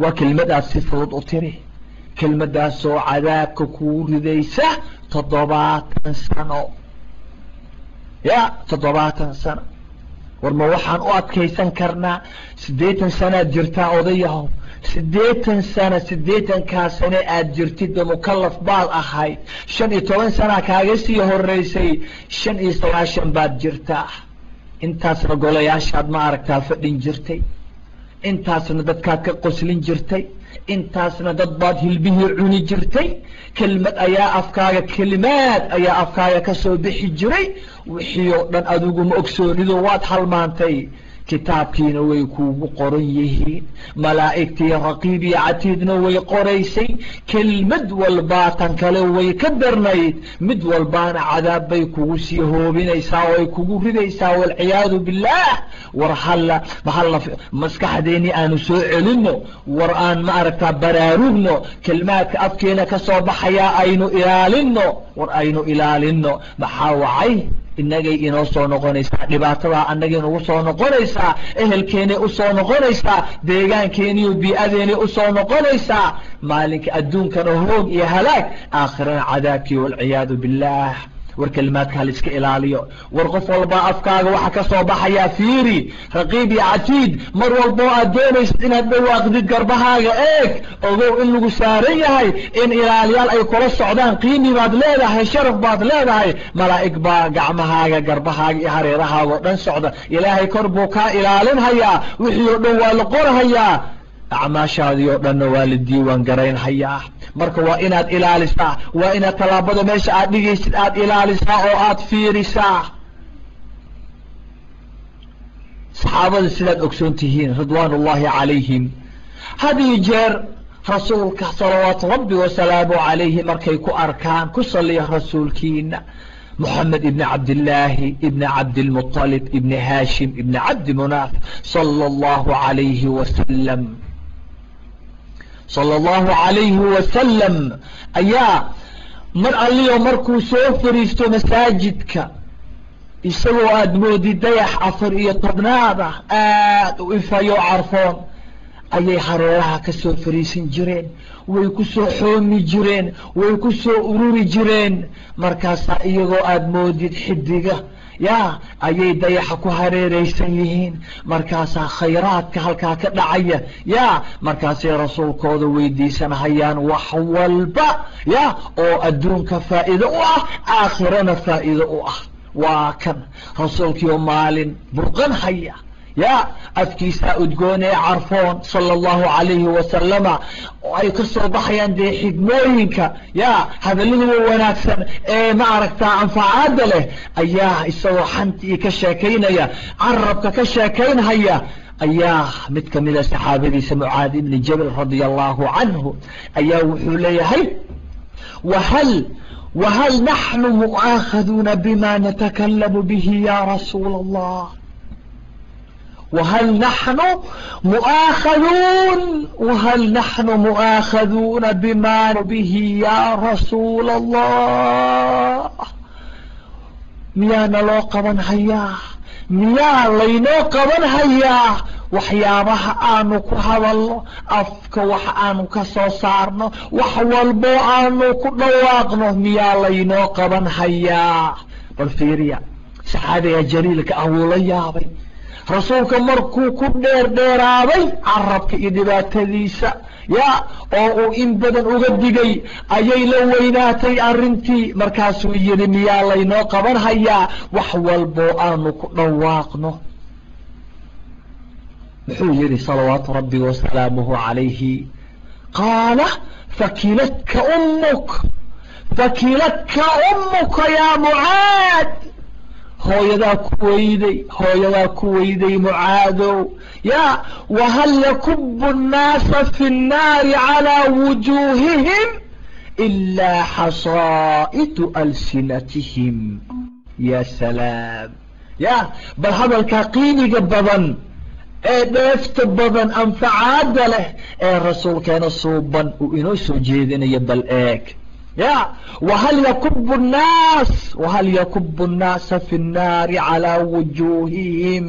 وكلمة صفر أطري كلمة سو عذابك كور ديسة تضبات سنة يا تضبات سنة ورما وحان كيسان كرنا 8 سنة جرتا أضيهم 8 سنة 8 كاسنة أجرتي مكلف بعض أخاي 15 سنة كاغسي هو الرئيسي 15 بعد جرتا intaasna golayaashaad ma aragtaa fadhin jirtay intaasna dadkaad ka qoslin jirtay intaasna dad baad hilbihii cuni jirtay kelmad ayaa afkaaga kelimaad ayaa afkaaga ka soo bixi jiray wixii oo dhan adigu ma ogsoonido waad halmaantay kitaabkiina way kuugu qoran yihiin malaa'igtii raqiib iyo catiidna way qoraysay kelmad walbaa tan kale way ka darnayd mid walbaana cadaab bay kugu sii hoobinaysaa way kugu ridaysaa walciyaadu billaah war halla maskaxdeeni aanu soo celinno war aan ma aragtaa baraarugno kelmaadka afkeena ka soo baxayaa aynu ilaalinno war aynu ilaalinno maxaa wacay inagay inoo soo noqonaysaa dhibaatada annaga inagu soo noqonaysaa ehelkeena u soo noqonaysaa deegaankeena iyo bii'adeena u soo noqonaysaa maalinka adduunkana hoog iyo halaag aakhirana cadaabkii walciyaadu billaah war kalimaadka hal iska ilaaliyo war qof walba afkaaga waxa ka soo baxaya fiiri raqiib iyo catiid mar walba aad doonaysid inaad dhawaaqdid garbahaaga eeg ogow in lagu saaran yahay in ilaaliyaal ay kula socdaan qiimi baad leedahay sharaf baad leedahay malaa'ig baa gacmahaaga garbahaaga iyo hareerahaaga oo dhan socda ilaahay kor buu kaa ilaalinhayaa wixii oo dhan waa la qorhayaa acmaashaadii oo dhanna waa la diiwaan garaynhayaa marka waa inaad ilaalisaa waa inaad tallaabada meesha aad dhigaysid aad ilaalisaa oo aad fiirisaa saxaabada sidaad ogsoon tihiin ridwaanullaahi calayhim hadii jeer rasuulka salawaatu rabbi wasalaamu calayhi markay ku arkaan ku saliya rasuulkiina محمد ابن عبد الله ابن عبد المطلب ابن هاشم ابن عبد مناف صلى الله عليه وسلم صلى الله عليه وسلم أيا مر عليه مركو سوفريستو مساجدك يسوى أدمودي ديح عفرية طبنابة وإفايو عرفون ayay hareeraha ka soo fariisin jireen way ku soo xoomi jireen way ku soo ururi jireen markaasaa iyagoo aad moodid xidiga yaa ayay dayaxa ku hareeraysan yihiin markaasaa khayraadka halkaa ka dhacaya yaa markaasay rasuulkooda weydiisanhayaan wax walba yaa oo adduunka faa'iido u ah aakhirana faa'iido u ah waa kan rasuulkii oo maalin burqan haya يا أفكيسا أدقوني عرفون صلى الله عليه وسلم وأي قصة ضحيان دي حكموينك يا هذا اللي هو وناكسن ايه معركة عن فعادله اياه يسوى حنتي كشاكين يا عربك كشاكين هيا اياه متكمل صحابي سمعاد بن جبل رضي الله عنه اياه وحولي هي وهل نحن مؤاخذون بما نتكلم به يا رسول الله وهل نحن مؤاخذون بما به يا رسول الله ميانا لو قبن هيا ميا لينو قبن هيا waxyaabaha aanu ku hadalno afka wax aanu ka soo saarno wax walbo aanu ku dhawaaqno miyaa laynoo qaban hayaa bal fiiriya saxaabiga jaliilka awla yaabay rasuulka markuu ku dheeraaday carabka iyo dhibaatadiisa yaa oo uu in badan uga digay ayay la weynaatay arrintii markaasuu yidhi miyaa laynoo qaban hayaa wax walbo aanu ku dhawaaqno muxuu yidhi salawaatu rabbi wasalaamuhu calayhi qaala fakilatka ummuka yaa mucaad hooyadaa ku weyday mucaadow yaa wahal yakubu الnaasa fi الnaari calىa wujuuhihim ilaa xasaa'idu alsinatihim ya salaam ya bal hadalkaa qiimiga badan ee dheefta badan anfacaada leh ee rasuulkeena suuban uu inoo soo jeedinaya bal eeg يا وهل يكب الناس في النار على وجوههم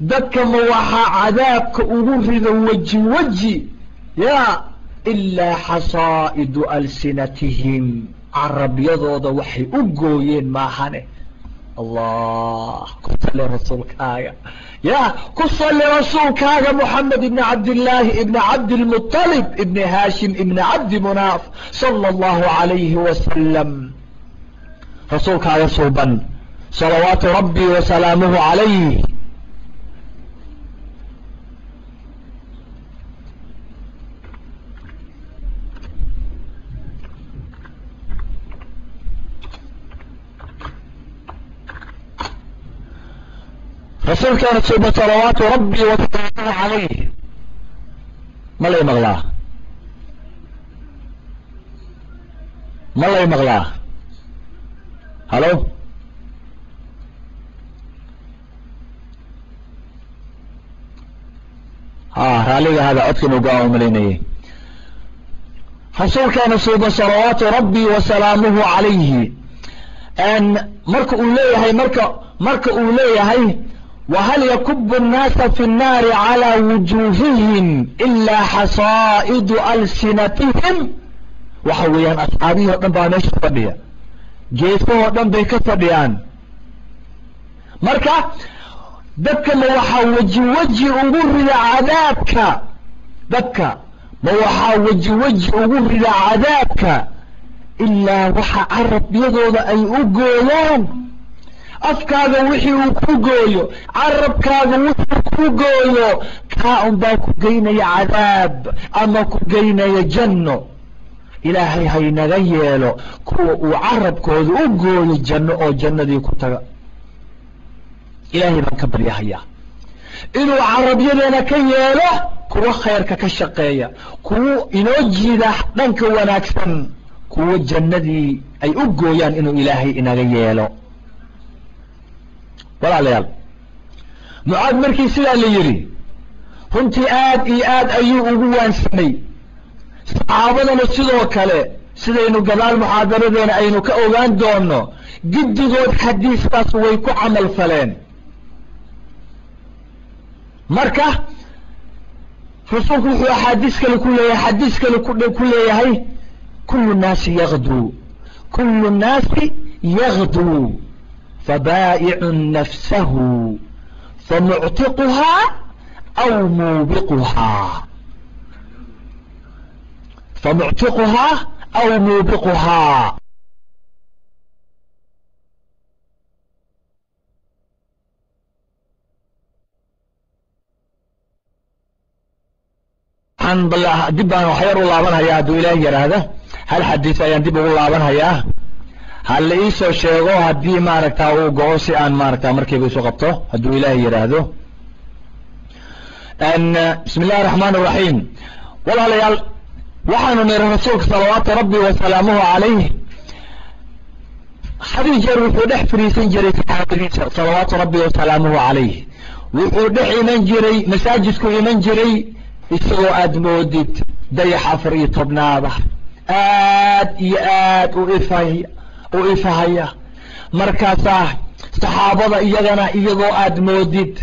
dadka ma waxaa cadaabka ugu rido weji weji yaa ilaa xasaa'idu alsinatihim carabyadooda waxay u gooyeen maahane allah ku salli rasuulkaaga yaa ku salli rasuulkaaga moxamed ibni cabdillaahi ibni cabdilmuطalib ibni haashim ibni cabdi munaaf sala allahu calayhi wasalam rasuulkaaga suuban salawaatu rabbi wasalaamuhu calayh rasuulkaana suuba salawaatu rabbi wasalaamuhu calayh ma lay maqlaa ma lay maqlaa halo raaliga hada codkan uga malaynayay rasuulkaana suuba salawaatu rabbi wasalaamuhu calayhi marka uu leeyahay marka uu leeyahay وهل يكب الناس في النار على وجوههم إلا حصائد ألسنتهم وحويان أصحابيه ودن baa meesha fadhiya geesahoo dhan bay ka fadhiyaan marka dadka ma waxaa weji ugu rida cadaabka dadka ma waxaa weji ugu rida cadaabka ilaa waxa carabyadooda ay u gooyaan afkaaga wixii uu ku gooyo carabkaaga wuxuu ku gooyo kaa un baa ku geynaya cadaab ama ku geynaya janno ilaahay haynaga yeelo kuwa uu carabkooda u gooyo janno oo jannadii ku taga ilaahay baan ka baryahayaa inuu carabyadeena ka yeelo kuwa khayrka ka shaqeeya kuwa inoo jiida dhanka wanaagsan kuwa jannadii ay u gooyaan inuu ilaahay inaga yeelo walaalayaal mucaad markii sidaa la yidhi runtii aad iyo aad ayuu ugu waansamay saxaabadana sidoo kale sidaynu gadaal muxaadaradeena aynu ka ogaan doono giddigood xadiiskaas way ku camal faleen marka rasuulku wuxuu axaadiis kale ku leeyahay xadiis kale ku leeyahay kullu nnaasi yagduu فبائع نفسه فمعتقها أو موبقها dib baan waxyar u laabanhayaa hadduu ilaah yaraahda hal xadiis ayaan dib ugu laabanhayaa hal la iisoo sheego haddii maaragtaa uu go-o si aan maaragtaa markiiba isu qabto hadduu ilaahay yidhaahdo bismi illahi raxmaan iraxiim walaalayaal waxaanu niri rasuulka salawaatu rabbi wasalaamuhu calayh hadii jeer wuxuu dhex fariisan jiray saxaabadiisa salawaatu rabbi wasalaamuhu calayh wuxuu dhex iman jiray masaajidku iman jiray isagoo aad moodid dayax 14 aad iyo aad u ifahaya markaasaa saxaabada iyagana iyagoo aad moodid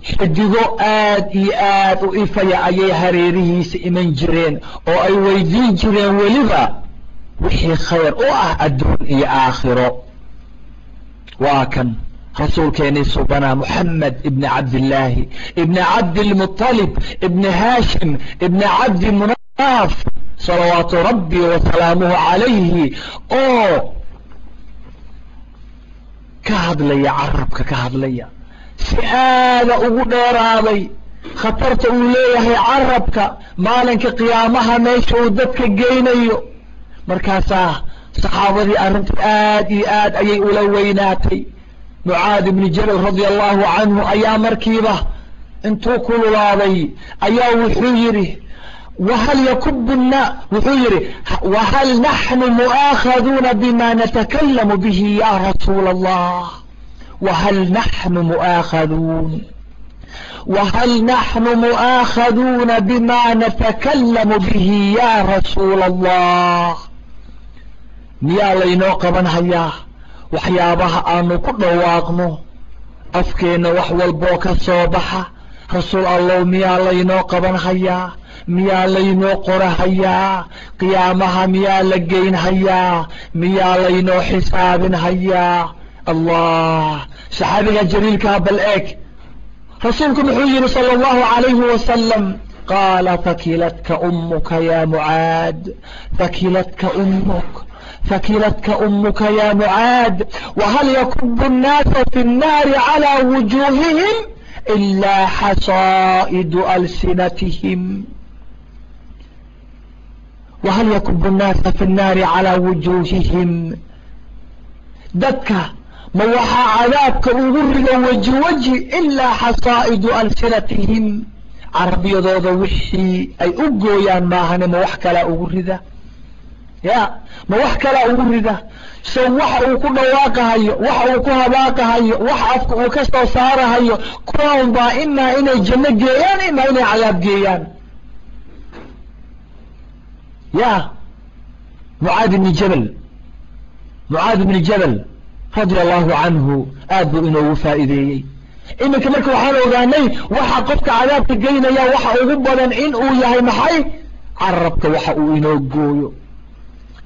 xidigo aad iyo aad u ifaya ayay hareerihiisa iman jireen oo ay weydiin jireen weliba wixii khayr u ah adduun iyo aakhiro waa kan rasuulkeeni subana محمد ابن عبد الله ابن عبد المطلب ابن هاشم ابن عبد مناف صلوات ربي وسلامه عليه oo ka hadlaya carabka ka hadlaya si aada ugu dheeraaday khatarta uu leeyahay carabka maalinka qiyaamaha meesha uu dadka geynayo markaasaa saxaabadii arrintii aad iyo aad ayay ula weynaatay mucaad ibni jabal radia allahu canhu ayaa markiiba intuu kululaaday ayaa wuxuu yidhi وهل يكب الناس وهل نحن مؤاخذون بما نتكلم به يا رسول الله وهل نحن مؤاخذون بما نتكلم به يا رسول الله miyaa laynoo qaban hayaa waxyaabaha aanu ku dhawaaqno afkeenna wax walboo ka soo baxa rasuul allow miyaa laynoo qaban hayaa miyaa laynoo qora hayaa qiyaamaha miyaa la geyn hayaa miyaa laynoo xisaabin hayaa allah saxaabiga jaliilkaa bal eeg rasuulku muxuu yihi salى اllahu عalayhi wasalam qaala fakilatka umuka ya mucaad fakilatka umuk فكلتك أمك يا معاذ وهل يكب الناس في النار على وجوههم إلا حصائد ألسنتهم وهل يكب الناس في النار على وجوههم دكة موحى عذابك أغرق وجه إلا حصائد ألسنتهم عربي ضوض وحي أي أقو يا ماهن موحك لا أغرق يا ما wax kala ugu rida soo wax uu ku dhawaaqayo wax uu ku habaaqayo wax afka uu ka soo saarayo kuwan baa inay janno geeyaan inay cadaab geeyaan ya Muaad ibn Jabal radiyallahu anhu aadu inuu faa'iideeyay iminka marka waxaan ogaanay waxa qofka cadaabka geynaya waxa ugu badan in uu yahay maxay carabka waxa uu inoo gooyo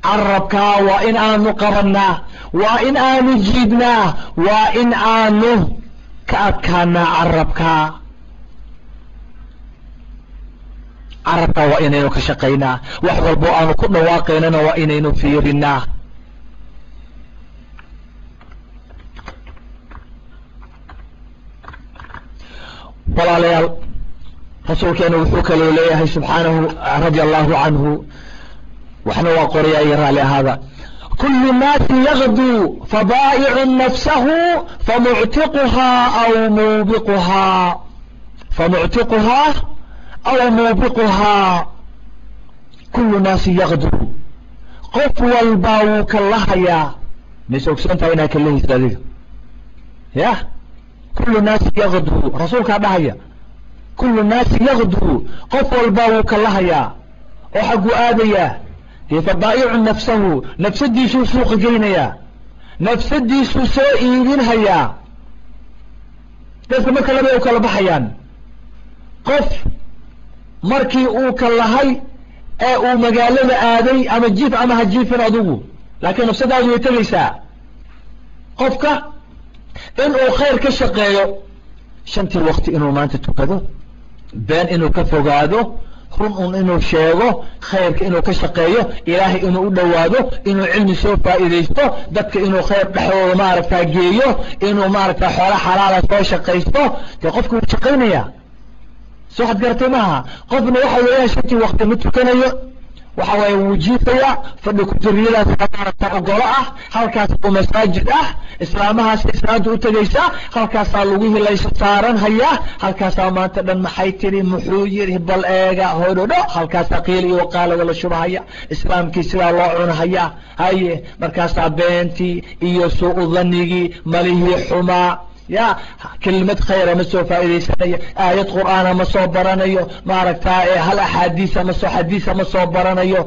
carabkaa waa in aanu qabanaa waa in aanu jiidnaa waa in aanu ka adkaanaa carabkaa waa inaynu ka shaqaynaa wax walbo aanu ku dhawaaqaynana waa inaynu fiirinaa walaalayaal rasuulkeena wuxuu kaloo leeyahay subxaanahu radia allahu canhu وحنا وقرية يرى هذا كل الناس يغدو فبائع نفسه فمعتقها أو موبقها كل الناس يغدو قف والباو كالله يا نسوك سنتا هناك اللي يستاذيك يا كل الناس يغدو رسولك هذا كل الناس يغدو قف والباو كالله يا وحقوا آذية فبائع نفسه نفسديسو سوق جينيا نفسديسو سائلين هيا dadka marka laba kala baxayaan qof markii uu kala hay ee uu magaalada aaday ama jiif ama hajiifin adugu laakiin nafsadaadu way tagaysaa qofka in uu khayr ka shaqeeyo shantii waqti inuu maanta tukado been inuu ka fogaado run inuu sheego khayrka inuu ka shaqeeyo ilaahay inuu u dhawaado inuu cilmi soo faa'iideysto dadka inuu khayr dhaxooda maaragtaa geeyo inuu maaragtaa xoolo xalaala soo shaqaysto dee qofku wuu shaqaynaya soo xad garatay maaha qofna waxa weeyaan shantii waqti ma tukanayo waxa waaye wuu jiifaya fadhi ku jiriyadaas maaragtaa ogolo ah halkaas oo masaajid ah islaamahaas islaanta u tagaysa halkaasaa lagu hilayso saaran haya halkaasaa maanta dhan maxay tiri muxuu yiri bal eega hodhodho halkaasaa qiil iyo qaalada la shubahaya islaamkii sidaa loo cunahaya haye markaasaa beentii iyo suu dhanigii malihii xumaa يا كلمة خير ما سو فائدة آية قرآن ما سو برانيو ما ركتا هل أحاديث ما سو حديث ما سو برانيو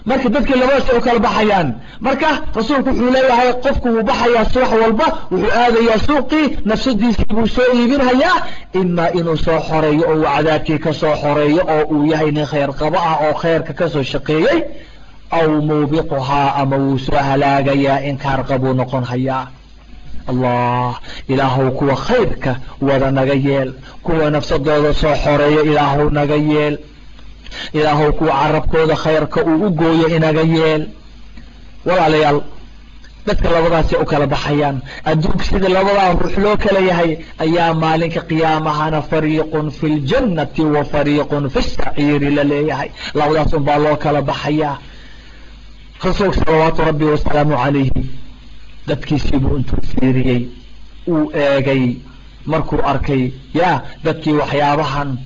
marka dadka laba soo kala baxayaan marka rasuulku wuxuu leeyahay qofku uu baxaya subax walba wuxuu aadayaa suuqi nafsadiisa uu soo iibinaya imma inuu soo xoreeyo oo cadaabkii ka soo xoreeyo oo uu yahay nin khayr qaba ah oo khayrka ka soo shaqeeyay aw muubiqaha ama uu soo halaagaya in kaar qabo noqon haya الله إلهو كوا خيرك وذا نغيل كوا نفسدودا سو خوريا إلهو نغيل إلهو كوا عربكو ذا خيرك وقويا إنغيل والعليال dadka labadaas oo kala baxayaan adduunka sida labada ruux loo kala yahay ayaa maalinka qiyaamahana fariiqun fil jannati wa fariiqun fis sa'ir la leeyahay labadaas oo baa loo kala baxaya rasuul sallallahu rabbi wa salaamu alayhi dadkiisii buu intuu fiiriyey uu eegay markuu arkay yaa dadkii waxyaabahan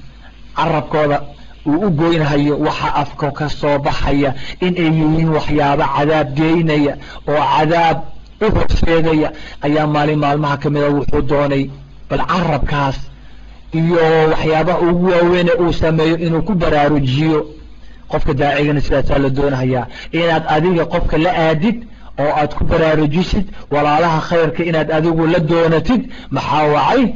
carabkooda uu u goynayo waxa afka ka soo baxaya in ay yihiin waxyaabo cadaab geynaya oo cadaab u horseedaya ayaa maalmaha kamida wuxuu doonay bal carabkaas iyo waxyaabaha ugu waaweyn uu sameeyo inuu ku baraarujiyo qofka daacigana sidaas la doonayaa inaad adiga qofka la aadid oo aad ku baraarujisid walaalaha khayrka inaad adigu la doonatid maxaa wacay